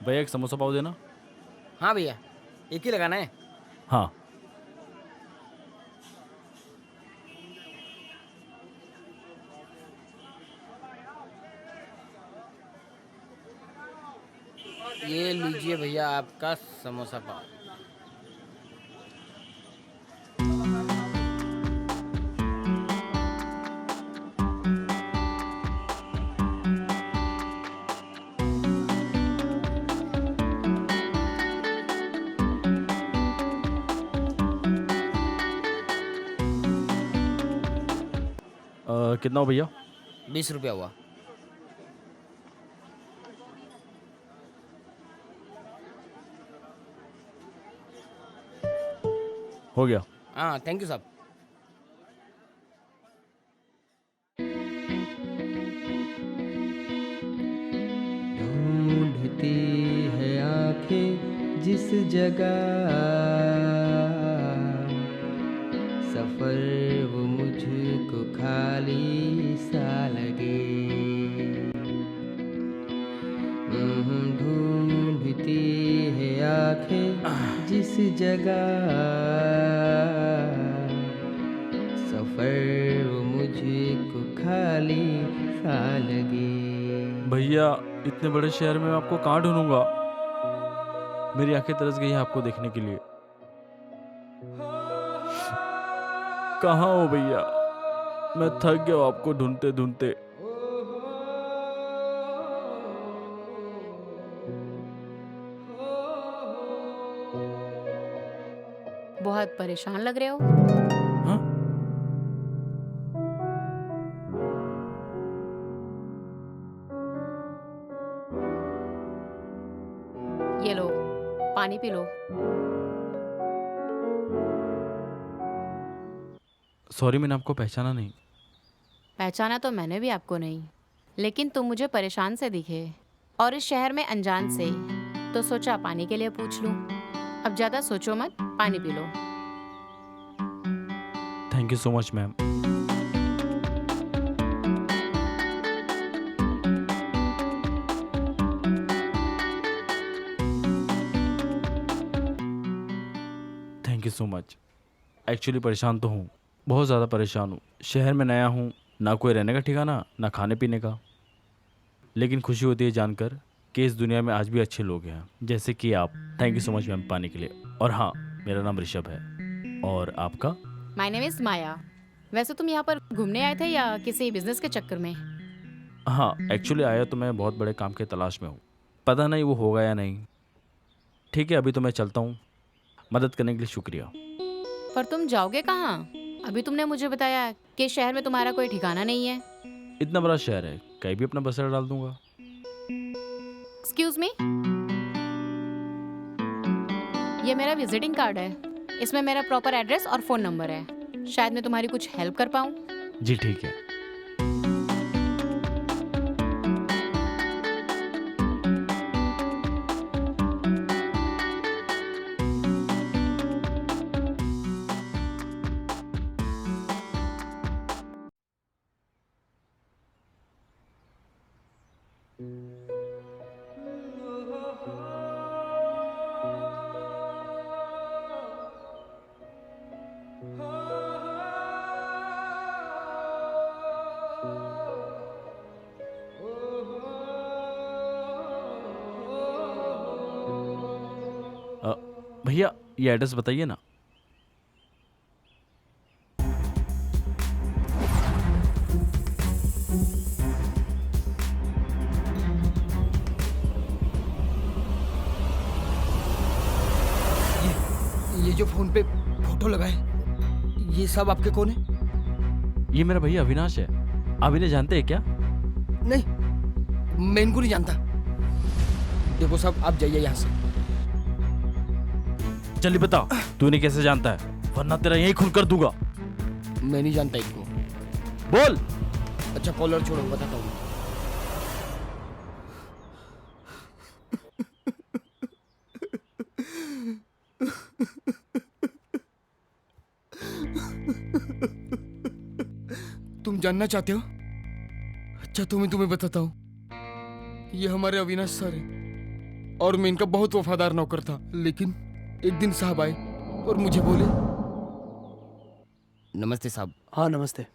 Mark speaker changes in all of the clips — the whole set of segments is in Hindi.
Speaker 1: भैया एक समोसा पाव देना।
Speaker 2: हाँ भैया, एक ही लगाना है।
Speaker 1: हाँ।
Speaker 2: ये लीजिए भैया आपका समोसा पाव।
Speaker 1: कितना हो भैया?
Speaker 2: 20 रुपया हुआ।
Speaker 1: हो गया।
Speaker 2: हाँ थैंक यू साहब।
Speaker 3: ढूंढती है आंखें जिस जगह, सफर वो मुझको खाली सा लगे। ढूंढती है आंखें जिस जगह, सफर वो मुझको खाली सा लगे।
Speaker 1: भैया इतने बड़े शहर में मैं आपको कहाँ ढूंढूंगा? मेरी आंखें तरस गई हैं आपको देखने के लिए। कहाँ हो भैया? मैं थक गया हूँ आपको ढूंढते ढूंढते।
Speaker 4: बहुत परेशान लग रहे हो।
Speaker 1: हाँ?
Speaker 4: ये लो, पानी पी लो।
Speaker 1: सॉरी मैंने आपको पहचाना नहीं।
Speaker 4: पहचाना तो मैंने भी आपको नहीं, लेकिन तुम मुझे परेशान से दिखे और इस शहर में अनजान से, तो सोचा पानी के लिए पूछ लूं। अब ज्यादा सोचो मत, पानी P low.
Speaker 1: Thank you so much ma'am. Thank you so much. Actually परेशान तो हूँ, बहुत ज़्यादा परेशान हूँ। शहर में नया हूँ, ना कोई रहने का ठिकाना ना खाने पीने का। लेकिन खुशी होती है जानकर कि इस दुनिया में आज भी अच्छे लोग हैं, जैसे कि आप। Thank you so much ma'am पानी के लिए। और हाँ, मेरा नाम ऋषभ है। और आपका?
Speaker 4: माय नेम इज माया। वैसे तुम यहाँ पर घूमने आए थे या किसी बिजनेस के चक्कर में?
Speaker 1: हाँ एक्चुअली आया तो मैं बहुत बड़े काम के तलाश में हूँ। पता नहीं वो होगा या नहीं। ठीक है अभी तो मैं चलता हूँ। मदद करने के लिए शुक्रिया।
Speaker 4: पर तुम जाओगे कहाँ? अभी तुमने मुझे बताया कि शहर में तुम्हारा कोई ठिकाना नहीं है।
Speaker 1: इतना बड़ा शहर है, कहीं भी अपना बसेरा डाल दूंगा।
Speaker 4: एक्सक्यूज मी, ये मेरा विजिटिंग कार्ड है। इसमें मेरा प्रॉपर एड्रेस और फोन नंबर है। शायद मैं तुम्हारी कुछ हेल्प कर पाऊँ।
Speaker 1: जी ठीक है। अ, भैया ये एड्रेस बताइए ना।
Speaker 2: ये जो फोन पे फोटो लगा है, ये सब आपके कौन है?
Speaker 1: ये मेरा भैया अविनाश है। आप इन्हें जानते हैं क्या?
Speaker 2: नहीं, मैं इनको नहीं जानता। देखो साहब, आप जाइए यहाँ से।
Speaker 1: चलिए बता, तू इन्हें कैसे जानता है, वरना तेरा यही खून कर दूंगा।
Speaker 2: मैं नहीं जानता इनको।
Speaker 1: बोल।
Speaker 2: अच्छा कॉलर छोड़ो, बताता हूँ। तुम जानना चाहते हो? अच्छा तो मैं तुम्हें बताता हूँ। ये हमारे अविनाश सर हैं। और मैं इनका बहुत वफादार नौकर था। लेकिन एक दिन साहब आए और मुझे बोले, नमस्ते साहब।
Speaker 5: हाँ नमस्ते।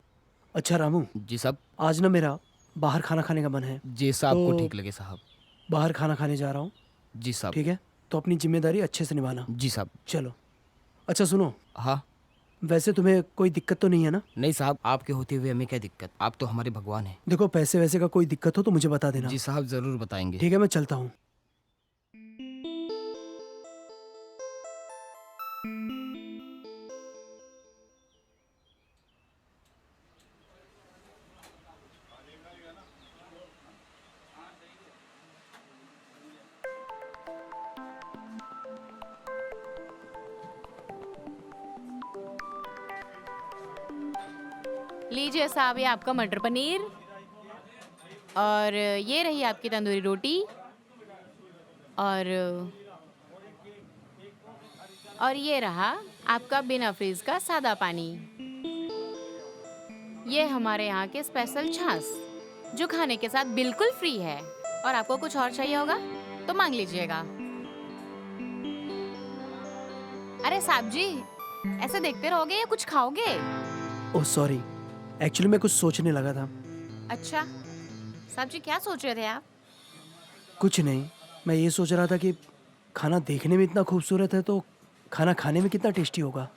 Speaker 5: अच्छा रामू,
Speaker 2: जी साहब।
Speaker 5: आज ना मेरा बाहर खाना खाने का मन है,
Speaker 2: जैसा आपको
Speaker 5: तो
Speaker 2: ठीक लगे साहब।
Speaker 5: बाहर खाना खाने जा रहा हूँ।
Speaker 2: जी साहब।
Speaker 5: ठीक है, तो अपनी जिम्मेदारी अच्छे से निभाना।
Speaker 2: जी साहब।
Speaker 5: चलो। अच्छा सुनो,
Speaker 2: हाँ।
Speaker 5: वैसे तुम्हें कोई दिक्कत तो नहीं है ना?
Speaker 2: नहीं साहब, आपके होते हुए हमें क्या दिक्कत, आप तो हमारे भगवान हैं।
Speaker 5: देखो, पैसे वैसे का कोई दिक्कत हो तो मुझे बता देना।
Speaker 2: जी साहब, जरूर बताएंगे।
Speaker 5: ठीक है, मैं चलता हूँ।
Speaker 4: लीजिए साहब, ये आपका मटर पनीर, और ये रही आपकी तंदूरी रोटी, और ये रहा आपका बिना फ्रीज का सादा पानी। ये हमारे यहाँ के स्पेशल छाछ, जो खाने के साथ बिल्कुल फ्री है। और आपको कुछ और चाहिए होगा तो मांग लीजिएगा। अरे साहब जी, ऐसे देखते रहोगे या कुछ खाओगे?
Speaker 5: ओह सॉरी, एक्चुअली मैं कुछ सोचने लगा था।
Speaker 4: अच्छा साहब जी, क्या सोच रहे थे आप?
Speaker 5: कुछ नहीं, मैं ये सोच रहा था कि खाना देखने में इतना खूबसूरत है तो खाना खाने में कितना टेस्टी होगा।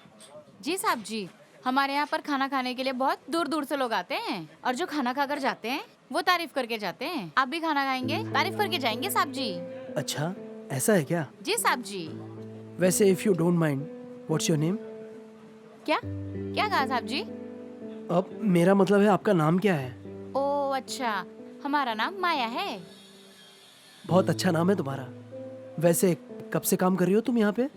Speaker 4: जी साहब जी, हमारे यहाँ पर खाना खाने के लिए बहुत दूर दूर से लोग आते हैं, और जो खाना खाकर जाते हैं वो तारीफ करके जाते हैं। आप भी खाना खाएंगे, तारीफ करके जाएंगे साहब जी।
Speaker 5: अच्छा, ऐसा है क्या?
Speaker 4: जी साहब जी।
Speaker 5: वैसे if you don't mind, what's your name?
Speaker 4: क्या क्या कहा साहब जी?
Speaker 5: अब मेरा मतलब है, आपका नाम क्या है?
Speaker 4: ओह अच्छा, हमारा नाम माया है।
Speaker 5: बहुत अच्छा नाम है तुम्हारा। वैसे कब से काम कर रही हो तुम यहाँ पे?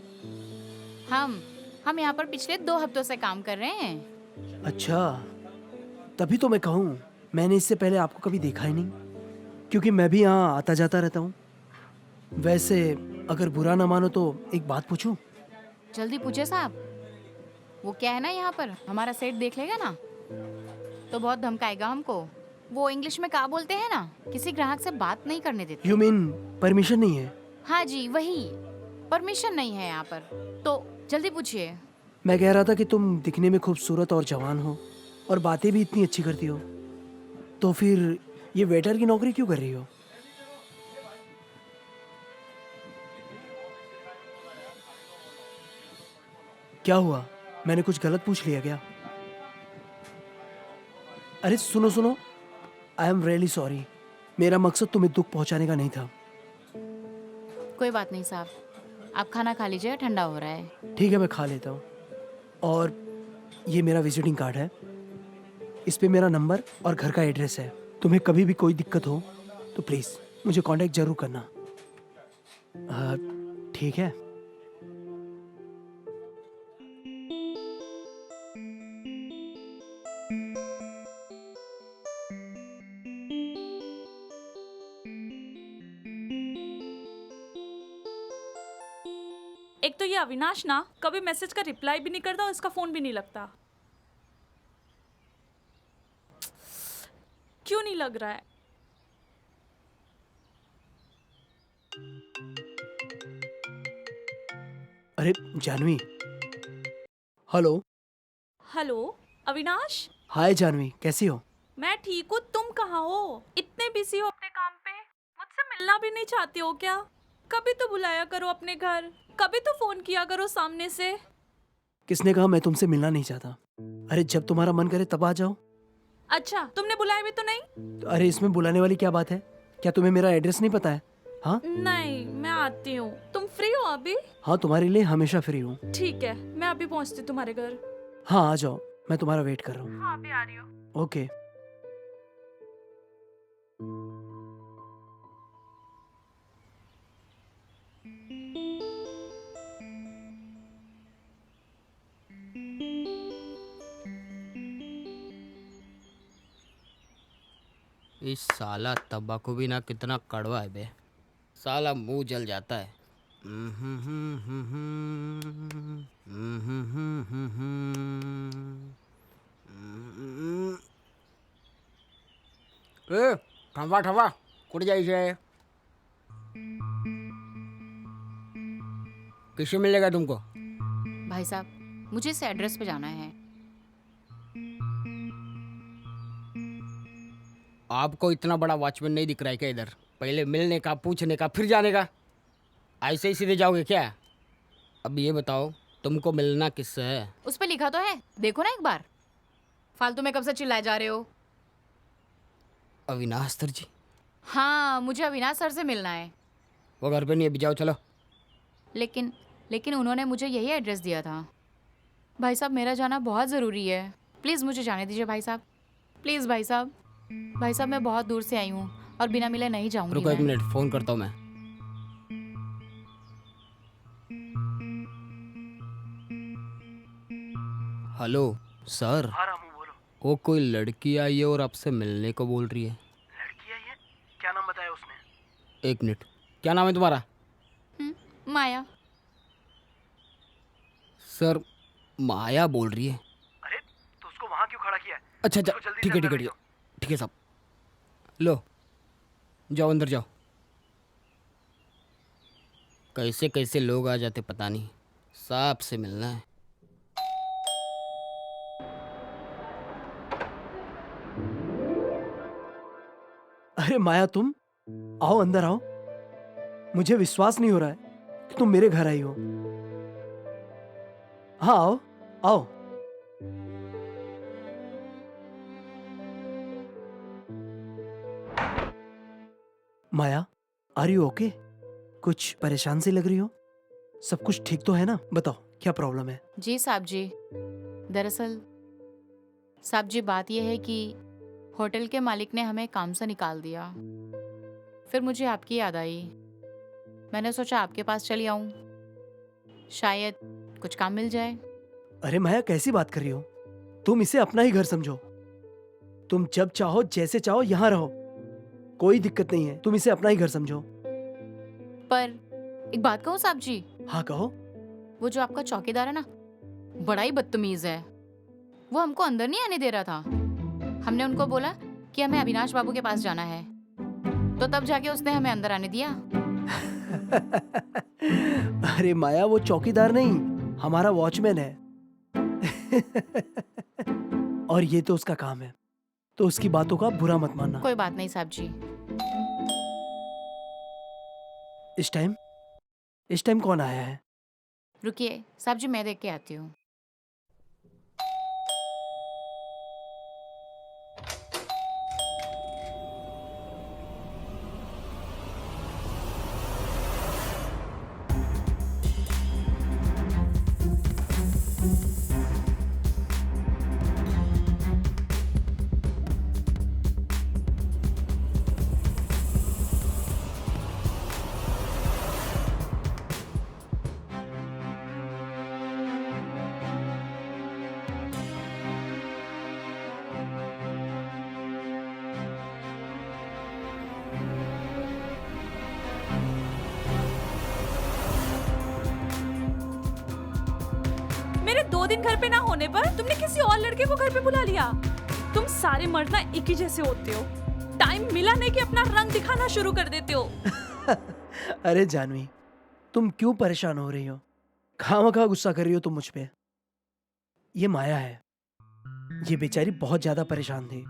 Speaker 4: हम यहाँ पर पिछले 2 हफ्तों से काम कर रहे हैं।
Speaker 5: अच्छा, तभी तो मैं कहूँ, मैंने इससे पहले आपको कभी देखा ही नहीं, क्योंकि मैं भी यहाँ आता जाता रहता हूँ। वैसे अगर बुरा ना मानो तो एक बात पूछूं?
Speaker 4: जल्दी पूछे साहब। वो क्या है ना, यहाँ पर हमारा सेठ देख लेगा ना तो बहुत धमकाएगा हमको। वो इंग्लिश में क्या बोलते हैं ना, किसी ग्राहक से बात नहीं करने देते।
Speaker 5: यू मीन परमिशन नहीं है?
Speaker 4: हाँ जी, वही, परमिशन नहीं है यहाँ पर। तो जल्दी पूछिए।
Speaker 5: मैं कह रहा था कि तुम दिखने में खूबसूरत और जवान हो, और बातें भी इतनी अच्छी करती हो, तो फिर ये वेटर की नौकरी क्यों कर रही हो? क्या हुआ, मैंने कुछ गलत पूछ लिया क्या? अरे सुनो सुनो, आई एम रियली सॉरी। मेरा मकसद तुम्हें दुख पहुंचाने का नहीं था।
Speaker 4: कोई बात नहीं साहब, आप खाना खा लीजिए, ठंडा हो रहा है।
Speaker 5: ठीक है, मैं खा लेता हूँ। और ये मेरा विजिटिंग कार्ड है, इस पे मेरा नंबर और घर का एड्रेस है। तुम्हें कभी भी कोई दिक्कत हो तो प्लीज़ मुझे कांटेक्ट जरूर करना। ठीक है?
Speaker 6: एक तो ये अविनाश ना कभी मैसेज का रिप्लाई भी नहीं करता और इसका फोन भी नहीं लगता। क्यों नहीं लग रहा है?
Speaker 5: अरे जानवी, हेलो।
Speaker 6: हेलो अविनाश।
Speaker 5: हाय जानवी, कैसी हो?
Speaker 6: मैं ठीक हूँ, तुम कहाँ हो? इतने बिजी हो अपने काम पे, मुझसे मिलना भी नहीं चाहती हो क्या? कभी तो बुलाया करो अपने घर, कभी तो फोन किया करो सामने से।
Speaker 5: किसने कहा मैं तुमसे मिलना नहीं चाहता? अरे जब तुम्हारा मन करे तब आ जाओ।
Speaker 6: अच्छा, तुमने बुलाया भी तो नहीं?
Speaker 5: तो अरे इसमें बुलाने वाली क्या बात है? क्या तुम्हें मेरा एड्रेस नहीं पता है? हाँ
Speaker 6: नहीं, मैं आती हूँ। तुम फ्री हो अभी?
Speaker 5: हाँ, तुम्हारे लिए हमेशा फ्री हूँ।
Speaker 6: ठीक है, मैं अभी पहुँचती हूँ तुम्हारे घर।
Speaker 5: हाँ आ जाओ, मैं तुम्हारा वेट कर रहा हूँ।
Speaker 6: हाँ, अभी आ रही हूँ।
Speaker 5: ओके।
Speaker 2: इस साला तंबाकू भी ना कितना कड़वा है बे, साला मुंह जल जाता है। ए, थांबा थांबा, कुठे जायचंय? किससे मिलेगा तुमको?
Speaker 4: भाई साहब मुझे इस एड्रेस पे जाना है।
Speaker 2: आपको इतना बड़ा वॉचमैन नहीं दिख रहा है क्या इधर? पहले मिलने का, पूछने का, फिर जाने का। ऐसे ही सीधे जाओगे क्या? अब ये बताओ तुमको मिलना किससे है?
Speaker 4: उस पे लिखा तो है, देखो ना एक बार। फालतू में कब से चिल्लाए जा रहे हो?
Speaker 2: अविनाश सर जी।
Speaker 4: हाँ, मुझे अविनाश सर से मिलना है।
Speaker 2: वो घर पे नहीं है, अभी जाओ चलो।
Speaker 4: लेकिन उन्होंने मुझे यही एड्रेस दिया था। भाई साहब मेरा जाना बहुत ज़रूरी है, प्लीज़ मुझे जाने दीजिए भाई साहब, प्लीज़ भाई साहब। भाई साहब मैं बहुत दूर से आई हूँ और बिना मिले नहीं जाऊँगी
Speaker 2: रुको 1
Speaker 4: मैं।
Speaker 2: मिनट, फोन करता हूँ मैं। Hello sir.
Speaker 5: हाँ रामू बोलो।
Speaker 2: वो कोई लड़की आई है और आपसे मिलने को बोल रही है।
Speaker 5: लड़की आई है? क्या नाम बताया उसने?
Speaker 2: 1 मिनट, क्या नाम है तुम्हारा?
Speaker 4: माया।
Speaker 2: सर माया बोल रही है।
Speaker 5: अरे तो उसको वहाँ क्यों खड़ा किया है?
Speaker 2: अच्छा अच्छा,
Speaker 5: उसको जल्दी
Speaker 2: ठीक
Speaker 5: से
Speaker 2: है ठीक
Speaker 5: अंदर
Speaker 2: है
Speaker 5: ले
Speaker 2: ठीक है ठीक है साहब। लो जाओ अंदर जाओ। कैसे कैसे लोग आ जाते पता नहीं, साहब से मिलना है।
Speaker 5: अरे माया तुम आओ, अंदर आओ। मुझे विश्वास नहीं हो रहा है कि तुम मेरे घर आई हो। हाँ आओ आओ। माया आर यू ओके? कुछ परेशान सी लग रही हो। सब कुछ ठीक तो है ना? बताओ क्या प्रॉब्लम है?
Speaker 4: जी साहब जी, दरअसल साहब जी बात यह है कि होटल के मालिक ने हमें काम से निकाल दिया। फिर मुझे आपकी याद आई, मैंने सोचा आपके पास चली आऊं, शायद कुछ काम मिल जाए।
Speaker 5: अरे माया कैसी बात कर रही हो? तुम इसे अपना ही घर समझो। तुम जब चाहो जैसे चाहो यहाँ रहो, कोई दिक्कत नहीं है। तुम इसे अपना ही घर समझो।
Speaker 4: पर एक बात कहूँ साहब जी,
Speaker 5: हाँ कहो।
Speaker 4: वो जो आपका चौकीदार है ना, बड़ा ही बदतमीज है। वो हमको अंदर नहीं आने दे रहा था। हमने उनको बोला कि हमें अविनाश बाबू के पास जाना है, तो तब जाके उसने हमें अंदर आने दिया।
Speaker 5: अरे माया वो चौकीदार नहीं, हमारा वॉचमैन है। और ये तो उसका काम है, तो उसकी बातों का बुरा मत मानना।
Speaker 4: कोई बात नहीं साहब जी।
Speaker 5: इस टाइम कौन आया है?
Speaker 4: रुकिए साहब जी, मैं देख के आती हूँ।
Speaker 6: मेरे 2 दिन घर पे ना होने पर तुमने किसी और लड़के को घर पे बुला लिया। तुम सारे मर्द ना एक ही जैसे होते हो, टाइम मिला नहीं कि अपना रंग दिखाना शुरू कर देते हो।
Speaker 5: अरे जानवी, तुम क्यों परेशान हो रही हो? खामखा गुस्सा कर रही हो तुम मुझ पे। ये माया है, ये बेचारी बहुत ज्यादा परेशान थी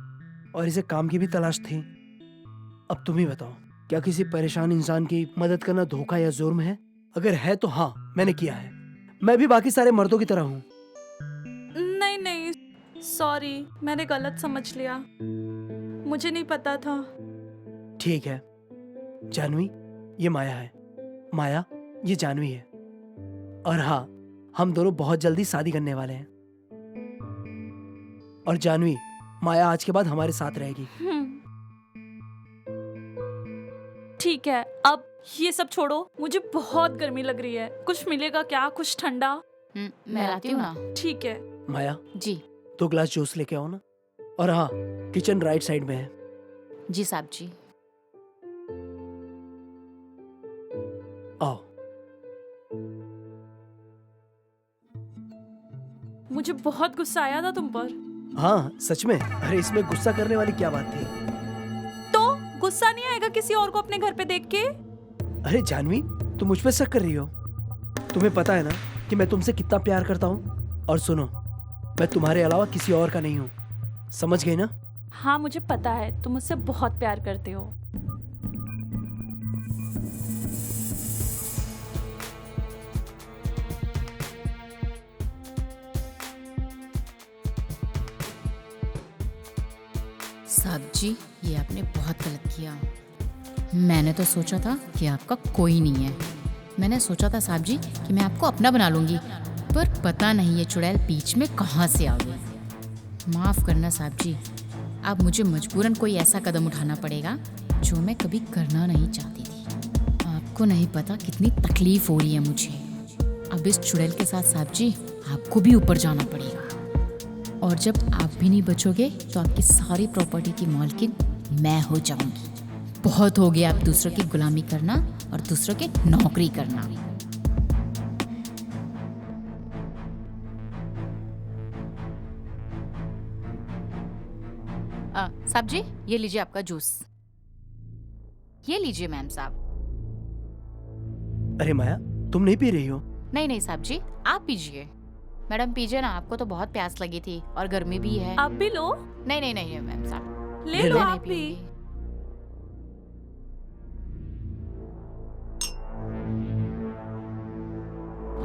Speaker 5: और इसे काम की भी तलाश थी। अब तुम ही बताओ, क्या किसी परेशान इंसान की मदद करना धोखा या जुर्म है? अगर है तो हाँ, मैंने किया है। मैं भी बाकी सारे मर्दों की तरह हूँ।
Speaker 6: नहीं नहीं, सॉरी, मैंने गलत समझ लिया, मुझे नहीं पता था।
Speaker 5: ठीक है जानवी, ये माया है। माया, ये जानवी है। और हाँ, हम दोनों बहुत जल्दी शादी करने वाले हैं। और जानवी, माया आज के बाद हमारे साथ रहेगी।
Speaker 6: ठीक है, अब ये सब छोड़ो, मुझे बहुत गर्मी लग रही है। कुछ मिलेगा क्या, कुछ ठंडा?
Speaker 4: मैं लाती हूँ ना।
Speaker 6: ठीक है।
Speaker 5: माया,
Speaker 4: जी
Speaker 5: 2 ग्लास जूस लेके आओ ना। और हाँ, किचन राइट साइड में है।
Speaker 4: जी साहब जी।
Speaker 5: आओ।
Speaker 6: मुझे बहुत गुस्सा आया था तुम पर।
Speaker 5: हाँ सच में। अरे इसमें गुस्सा करने वाली क्या बात थी?
Speaker 6: तो गुस्सा नहीं आएगा किसी और को अपने घर पे देख के?
Speaker 5: अरे जानवी, तुम मुझ पे शक कर रही हो? तुम्हें पता है ना कि मैं तुमसे कितना प्यार करता हूँ। और सुनो, मैं तुम्हारे अलावा किसी और का नहीं हूँ, समझ गई ना?
Speaker 6: हाँ मुझे पता है तुम मुझसे बहुत प्यार करते हो।
Speaker 4: साहब जी, ये आपने बहुत गलत किया। मैंने तो सोचा था कि आपका कोई नहीं है। मैंने सोचा था साहब जी कि मैं आपको अपना बना लूँगी, पर पता नहीं ये चुड़ैल बीच में कहाँ से आ गई। माफ़ करना साहब जी, अब मुझे मजबूरन कोई ऐसा कदम उठाना पड़ेगा जो मैं कभी करना नहीं चाहती थी। आपको नहीं पता कितनी तकलीफ़ हो रही है मुझे। अब इस चुड़ैल के साथ साहब जी आपको भी ऊपर जाना पड़ेगा। और जब आप भी नहीं बचोगे तो आपकी सारी प्रॉपर्टी की मालकिन मैं हो जाऊंगी। बहुत हो गया आप दूसरों की गुलामी करना और दूसरों की नौकरी करना। साहब जी, ये लीजिए आपका जूस। ये लीजिए मैम साहब।
Speaker 5: अरे माया, तुम नहीं पी रही हो?
Speaker 4: नहीं नहीं साहब जी, आप पीजिए। मैडम पीजिए ना, आपको तो बहुत प्यास लगी थी और गर्मी भी है।
Speaker 6: आप भी लो।
Speaker 4: नहीं नहीं नहीं मैम साहब,
Speaker 6: ले
Speaker 5: ले
Speaker 6: लो
Speaker 5: लो।
Speaker 4: मैं
Speaker 6: आप
Speaker 4: नहीं
Speaker 6: भी।
Speaker 4: पीऊंगी।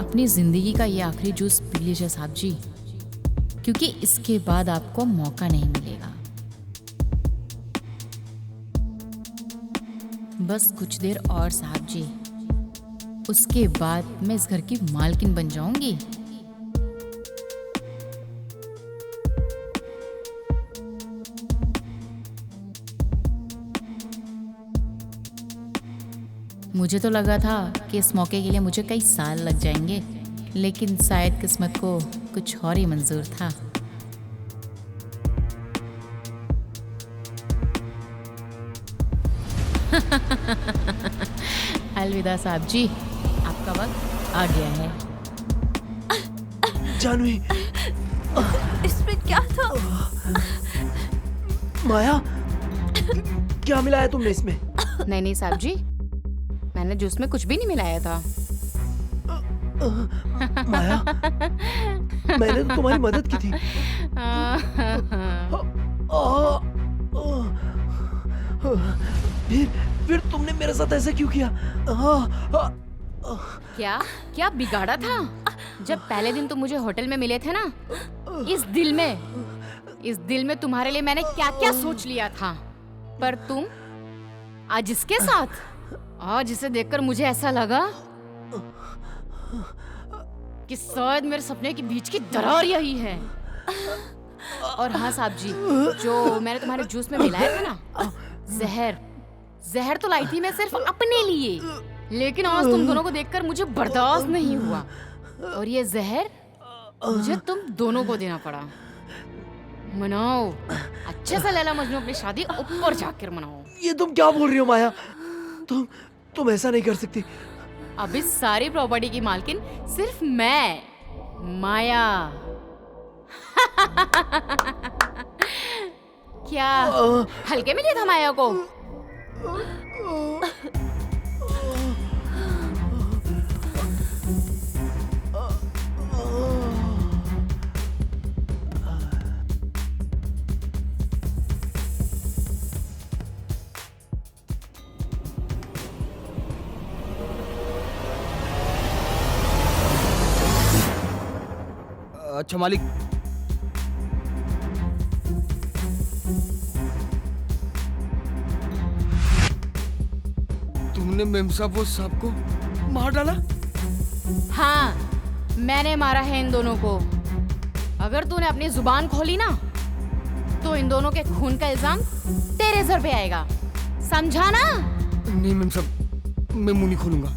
Speaker 4: अपनी जिंदगी का ये आखिरी जूस पी लीजिए साहब जी, क्योंकि इसके बाद आपको मौका नहीं मिलेगा। बस कुछ देर और साहब जी, उसके बाद मैं इस घर की मालकिन बन जाऊंगी। मुझे तो लगा था कि इस मौके के लिए मुझे कई साल लग जाएंगे, लेकिन शायद किस्मत को कुछ और ही मंजूर था। अलविदा साहब जी, आपका वक्त आ गया है।
Speaker 5: जानवी,
Speaker 6: इसमें क्या था?
Speaker 5: माया, क्या मिलाया तुमने इसमें?
Speaker 4: नहीं नहीं साहब जी, मैंने जूस में कुछ भी नहीं मिलाया था।
Speaker 5: माया, मैंने तो तुम्हारी मदद की थी। फिर तुमने मेरे साथ ऐसा क्यों किया?
Speaker 4: क्या क्या बिगाड़ा था? जब पहले दिन तुम मुझे होटल में मिले थे ना, इस दिल में तुम्हारे लिए मैंने क्या क्या सोच लिया था, पर तुम आज इसके साथ, आज इसे देखकर मुझे ऐसा लगा कि शायद मेरे सपने के बीच की दरार यही है। और हाँ साहब जी, जो मैंने तुम्हारे जूस में मिलाया था ना, जहर तो लाई थी मैं सिर्फ अपने लिए, लेकिन आज तुम दोनों को देखकर मुझे बर्दाश्त नहीं हुआ और ये जहर मुझे तुम दोनों को देना पड़ा। मनाओ अच्छे से लैला मजनू अपनी शादी ऊपर जाकर मनाओ।
Speaker 5: ये तुम क्या बोल रही हो माया? तुम ऐसा नहीं कर सकती।
Speaker 4: अब इस सारी प्रॉपर्टी की मालकिन सिर्फ मैं, माया। क्या हल्के में लिया था माया को?
Speaker 2: अच्छा मालिक, तुमने मेम साहब वो सांप को मार डाला?
Speaker 4: हाँ, मैंने मारा है इन दोनों को। अगर तूने अपनी जुबान खोली ना, तो इन दोनों के खून का इल्जाम तेरे सर पे आएगा, समझा ना?
Speaker 2: नहीं मेम साहब, मैं मुंह नहीं खोलूंगा।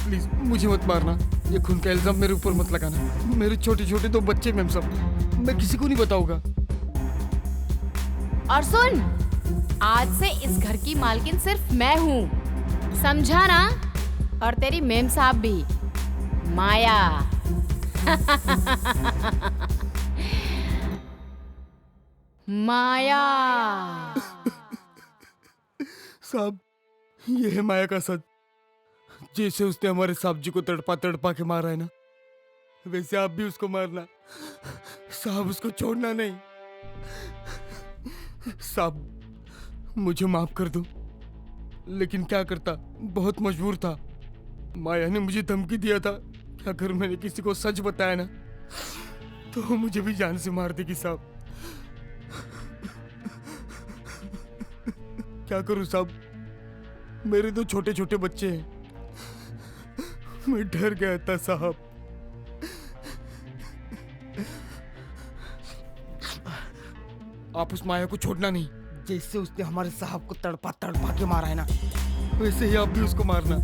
Speaker 2: प्लीज मुझे मत मारना। ये खून का इल्जाम मेरे ऊपर मत लगाना। मेरे छोटे छोटे दो बच्चे मेम साहब, मैं किसी को नहीं बताऊंगा।
Speaker 4: और सुन, आज से इस घर की मालकिन सिर्फ मैं हूँ, समझा ना? और तेरी मेम साहब भी, माया। माया।
Speaker 2: साहब, ये है माया का सच।
Speaker 7: जैसे उसने हमारे साहब जी को तड़पा तड़पा के मारा है ना, वैसे आप भी उसको मारना। साहब उसको छोड़ना नहीं। साहब मुझे माफ कर दो, लेकिन क्या करता, बहुत मजबूर था। माया ने मुझे धमकी दिया था कि अगर मैंने किसी को सच बताया ना तो वो मुझे भी जान से मार देगी साहब। क्या करूं साहब, मेरे दो छोटे छोटे बच्चे हैं। मैं डर गया था साहब। आप उस माया को छोड़ना नहीं। जैसे उसने हमारे साहब को तड़पा तड़पा के मारा है ना, वैसे ही आप भी उसको मारना।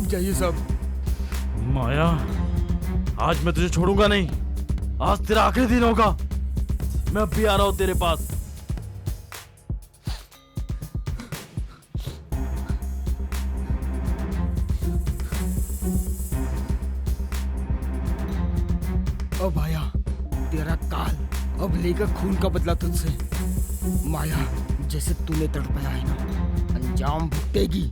Speaker 7: जाइए साहब।
Speaker 1: माया, आज मैं तुझे छोड़ूंगा नहीं। आज तेरा आखिरी दिन होगा। मैं अब भी आ रहा हूं तेरे पास।
Speaker 7: अब आया तेरा काल, अब लेगा खून का बदला तुझसे। माया, जैसे तूने तड़पाया है ना, अंजाम भुगतेगी।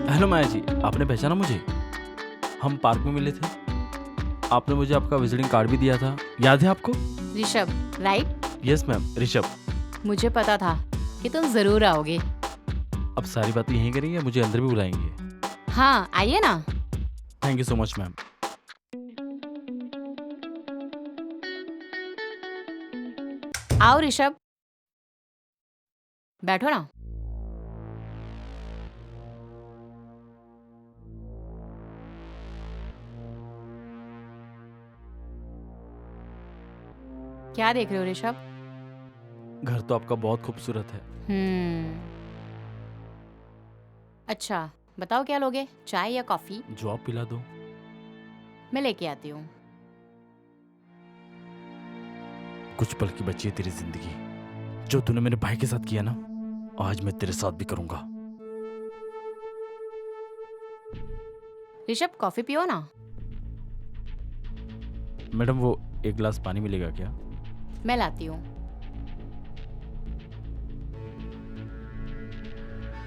Speaker 1: हेलो माया जी, आपने पहचाना मुझे? हम पार्क में मिले थे। आपने मुझे आपका विजिटिंग कार्ड भी दिया था, याद है आपको?
Speaker 4: Rishabh, right?
Speaker 1: Yes ma'am, Rishabh.
Speaker 4: मुझे पता था कि तुम जरूर आओगे।
Speaker 1: अब सारी बातें यहीं करेंगे, मुझे अंदर भी बुलाएंगे?
Speaker 4: हाँ, आइए ना।
Speaker 1: Thank you so much ma'am.
Speaker 4: आओ ऋषभ, बैठो ना। क्या देख रहे हो ऋषभ?
Speaker 1: घर तो आपका बहुत खूबसूरत है।
Speaker 4: अच्छा, बताओ क्या लोगे, चाय या कॉफी?
Speaker 1: जो आप पिला दो।
Speaker 4: मैं लेके आती हूँ।
Speaker 1: कुछ पल की बची है तेरी जिंदगी। जो तूने मेरे भाई के साथ किया ना, आज मैं तेरे साथ भी करूंगा।
Speaker 4: ऋषभ, कॉफी पियो ना।
Speaker 1: मैडम, वो एक गिलास पानी मिलेगा क्या?
Speaker 4: मैं लाती हूँ।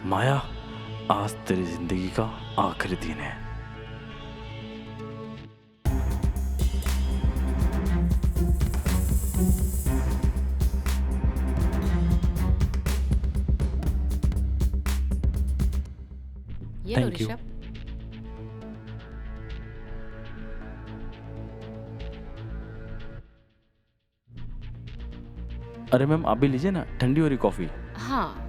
Speaker 1: माया, आज तेरी जिंदगी का आखिरी दिन है।
Speaker 4: ये लो
Speaker 1: Thank you.
Speaker 4: ऋषभ।
Speaker 1: अरे मैम, आप भी लीजिए ना, ठंडी हो रही कॉफी।
Speaker 4: हाँ,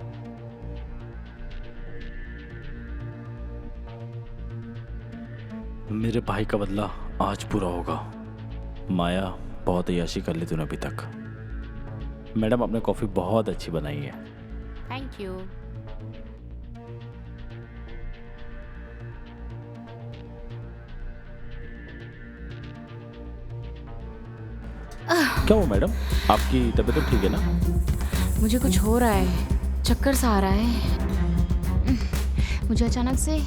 Speaker 1: मेरे भाई का बदला आज पूरा होगा। माया, बहुत अय्याशी कर ली तूने अभी तक। मैडम, आपने कॉफी बहुत अच्छी बनाई है।
Speaker 4: Thank you.
Speaker 1: क्या हुआ मैडम, आपकी तबीयत तो ठीक है ना?
Speaker 4: मुझे कुछ हो रहा है, चक्कर सा आ रहा है मुझे अचानक से।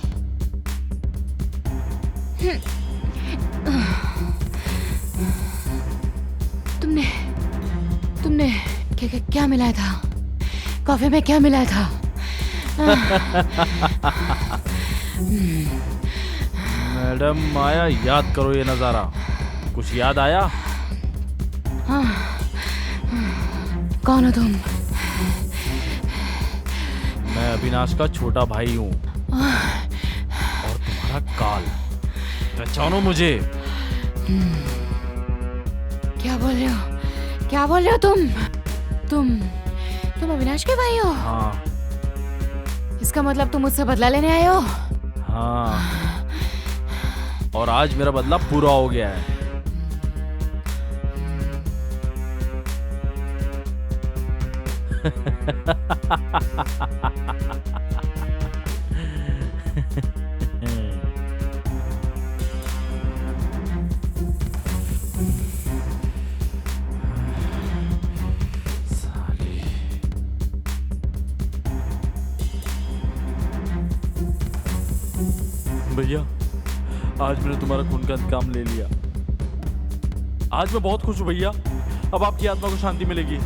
Speaker 4: तुमने तुमने क्या क्या, क्या मिलाया था कॉफी में? क्या मिलाया था?
Speaker 1: मैडम, माया, याद करो ये नज़ारा। कुछ याद आया?
Speaker 4: कौन हो तुम?
Speaker 1: मैं अविनाश का छोटा भाई हूँ और तुम्हारा काल। पहचानो मुझे?
Speaker 4: क्या बोल रहे हो? क्या बोल रहे हो तुम अविनाश के भाई हो?
Speaker 1: हाँ
Speaker 4: इसका मतलब तुम मुझसे बदला लेने आए हो?
Speaker 1: हाँ, और आज मेरा बदला पूरा हो गया है। साली। भैया, आज मैंने तुम्हारा खून का इंतकाम ले लिया। आज मैं बहुत खुश हूँ भैया। अब आपकी आत्मा को शांति मिलेगी।